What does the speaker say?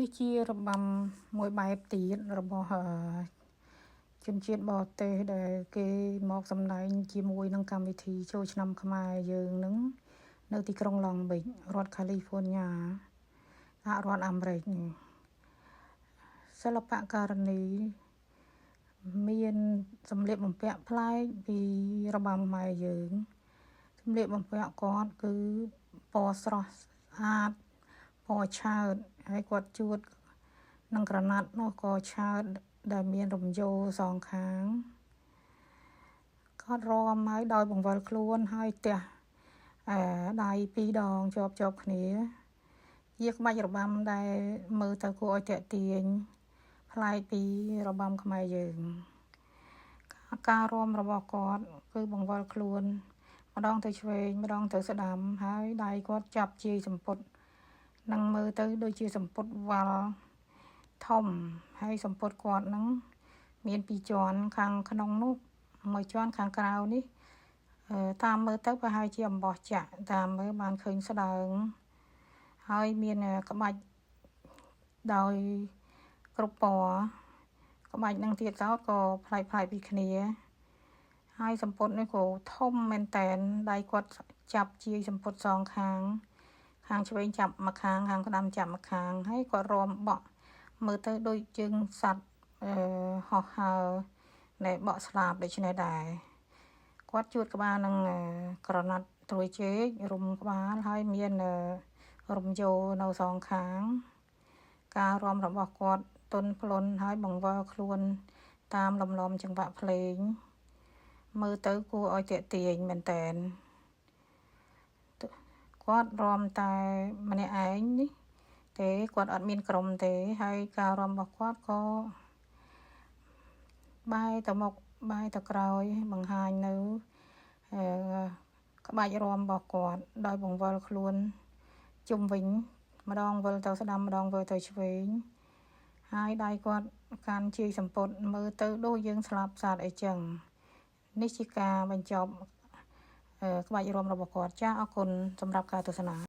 នេះជារបាំមួយបែបទៀតរបស់ជនជាតិបរទេសដែលគេមកសម្ដែងជាមួយនឹងកម្មវិធីចូលឆ្នាំខ្មែរយើងនឹងនៅទីក្រុងឡង់ប៊ិចរដ្ឋ California សហរដ្ឋអាមេរិកសិល្បករនីមានសម្លៀកបំពាក់ប្លែកពីរបាំខ្មែរយើងសម្លៀកបំពាក់គាត់គឺពណ៌ស្រស់ស្អាតពណ៌ឆើតហើយគាត់ជួតនឹងក្រណាត់នោះក៏ឆើតដែលមានរំយោលសងខាងគាត់រាំហើយដោយបង្វិលខ្លួនហើយទះដៃពីរដងជាប់គ្នាជាក្បាច់របាំដែលមើលទៅគួរឲ្យទាក់ទាញប្លែកពីរបាំខ្មែរយើងការរាំរបស់គាត់គឺបង្វិលខ្លួនម្ដងទៅឆ្វេងម្ដងទៅស្ដាំហើយដៃគាត់ចាប់ជាយសម្ពុតនឹងមើលទៅដូចជាសម្ពុតវ៉ាល់ធំហើយសម្ពុតគាត់នឹងមានពីរជាន់ខាងក្នុងនោះមួយជាន់ខាងក្រៅនេះតាមមើលទៅប្រហែលជាអំបោះចាក់តាមមើលបានឃើញស្ដើងហើយមានក្បាច់ដោយគ្រប់ពណ៌ក្បាច់នឹងទៀតសោតក៏ប្លែកពីគ្នាហើយសម្ពុតនេះក៏ធំមែនតែនដៃគាត់ចាប់ជាយសម្ពុតសងខាងឆ្វេងចាប់ម្ខាងខាងស្ដាំចាប់ម្ខាងហើយគាត់រាំបក់មើលទៅដូចជើងសត្វហោះហើរដែលបក់ស្លាបដូច្នេះដែរគាត់ជួតក្បាលនឹងក្រណាត់ត្រួយជែករុំក្បាលហើយមានរំយោលនៅសងខាងការរាំរបស់គាត់ទន់ភ្លន់ហើយបង្វិលខ្លួនតាមលំលំចង្វាក់ភ្លេងមើលទៅគួរឲ្យទាក់ទាញមែនតែនគាត់រាំតែម្នាក់ឯងនេះទេគាត់អត់មានក្រុមទេហើយការរាំរបស់គាត់ក៏បែរទៅមុខបែរទៅក្រោយបង្ហាញនៅក្បាច់រាំរបស់គាត់ដោយបង្វិលខ្លួនជុំវិញម្ដងវិលទៅស្ដាំម្ដងវិលទៅឆ្វេងហើយដៃគាត់កាន់ជាយសម្ពុតមើលទៅដូចយើងស្លាប់សត្វអីចឹងនេះជាការបញ្ចប់ក្បាច់រាំរបស់គាត់ចាអរគុណសម្រាប់ការទស្សនា